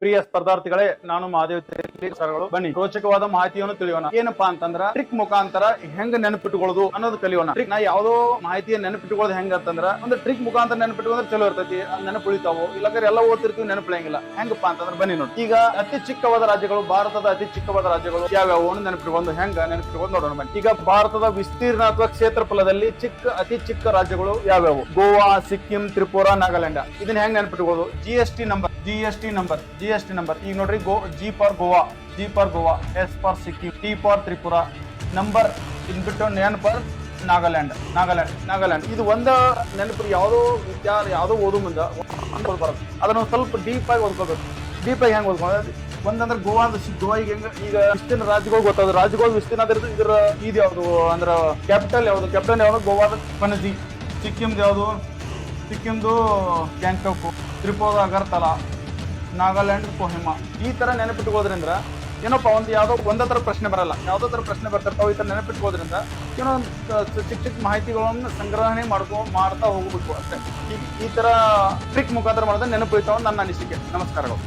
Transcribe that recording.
ಪ್ರಿಯ ಸ್ಪರ್ಧಾರ್ಥಿಗಳೇ, ನಾನು ಮಹಾದೇವ್ ಸರ್ಗಳು. ಬನ್ನಿ ರೋಚಕವಾದ ಮಾಹಿತಿಯನ್ನು ತಿಳಿಯೋಣ. ಏನಪ್ಪಾ ಅಂತಂದ್ರ ಟ್ರಿಕ್ ಮುಖಾಂತರ ಹೆಂಗ್ ನೆನಪಿಟ್ಟುಕೊಳ್ಳೋದು ಅನ್ನೋದು ಕಲಿಯೋಣ. ನಾ ಯಾವ್ದೋ ಮಾಹಿತಿಯ ನೆನಪಿಟ್ಟುಕೊಳ್ಳೋದು ಹೆಂಗ ಅಂತಂದ್ರ ಒಂದು ಟ್ರಿಕ್ ಮುಖಾಂತರ ನೆನಪಿಟ್ಟುಕೊಂಡ್ರೆ ಚಲೋ ಇರ್ತೈತಿ. ನೆನಪು ಉಳಿತಾವು. ಇಲ್ಲಾಂದ್ರೆ ಎಲ್ಲ ಓದ್ತಿರ್ತೀವಿ, ನೆನಪಿಳಂಗಿಲ್ಲ. ಹೆಂಗಪ್ಪಾ ಅಂತಂದ್ರ ಬನ್ನಿ ನೋಡಿ. ಈಗ ಅತಿ ಚಿಕ್ಕವಾದ ರಾಜ್ಯಗಳು, ಭಾರತದ ಅತಿ ಚಿಕ್ಕವಾದ ರಾಜ್ಯಗಳು ಯಾವ್ಯಾವು ನೆನಪಿಟ್ಕೊಂಡು ಹೆಂಗ ನೆನಪಿಟ್ಕೊಂಡು ನೋಡೋಣ ಬನ್ನಿ. ಈಗ ಭಾರತದ ವಿಸ್ತೀರ್ಣ ಅಥವಾ ಕ್ಷೇತ್ರಫಲದಲ್ಲಿ ಅತಿ ಚಿಕ್ಕ ರಾಜ್ಯಗಳು ಯಾವ್ಯಾವು? ಗೋವಾ, ಸಿಕ್ಕಿಂ, ತ್ರಿಪುರಾ, ನಾಗಾಲ್ಯಾಂಡ್. ಇದನ್ನ ಹೆಂಗ್ ನೆನಪಿಟ್ಕೊಳ್ಳೋದು? GST number. ಈಗ ನೋಡ್ರಿ, G for Goa, S for Sikkim, T for Tripura, number in ಬಿಟ್ಟು ಎನ್ ಫಾರ್ ನಾಗಾಲ್ಯಾಂಡ್. ಇದು ಒಂದ ನೆನಪು. ಯಾವುದೋ ವಿಚಾರ ಯಾವುದೋ ಓದು ಮುಂದೆ ಬರೋದು, ಅದನ್ನ ಸ್ವಲ್ಪ ಡೀಪ್ ಆಗಿ ಓದ್ಕೋಬೇಕು. ಡೀಪ್ ಆಗಿ ಹೆಂಗ್ ಓದ್ಕೊಳ್ಳೋದು? ಒಂದಂದ್ರೆ ಗೋವಾ ಈಗ ವಿಸ್ತೀರ್ಣ ರಾಜ್ಯಗಳು ಗೊತ್ತಾದ್ರು. ರಾಜ್ಯಗಳು ವಿಸ್ತೀರ್ಣ ಅದ್ರದ್ದು. ಇದ್ರ ಇದು ಯಾವ್ದು ಅಂದ್ರ ಕ್ಯಾಪಿಟಲ್ ಯಾವ್ದು? ಗೋವಾದ ಪಣಜಿ. ಸಿಕ್ಕಿಂದು ಗ್ಯಾಂಗ್ಟಾಕ್, ತ್ರಿಪುರಾ ಅಗರ್ತಲಾ, ನಾಗಾಲ್ಯಾಂಡ್ ಕೊಹಿಮಾ. ಈ ತರ ನೆನಪಿಟ್ಕೋದ್ರಿಂದ ಏನಪ್ಪಾ ಒಂದೇ ತರ ಪ್ರಶ್ನೆ ಬರಲ್ಲ. ಯಾವ್ದೋ ತರ ಪ್ರಶ್ನೆ ಬರ್ತಿರ್ತಾವ. ಈ ತರ ನೆನಪಿಟ್ಕೋದ್ರಿಂದ ಏನೋ ಚಿಕ್ಕ ಮಾಹಿತಿಗಳನ್ನು ಸಂಗ್ರಹಣೆ ಮಾಡ್ತಾ ಹೋಗ್ಬೇಕು ಅಷ್ಟೇ. ಈ ತರ ಟ್ರಿಕ್ ಮುಖಾಂತರ ಮಾಡೋದ್ರೆ ನೆನಪು ಉಳಿತಾವ ನನ್ನ ಅನಿಸಿಕೆ. ನಮಸ್ಕಾರಗಳು.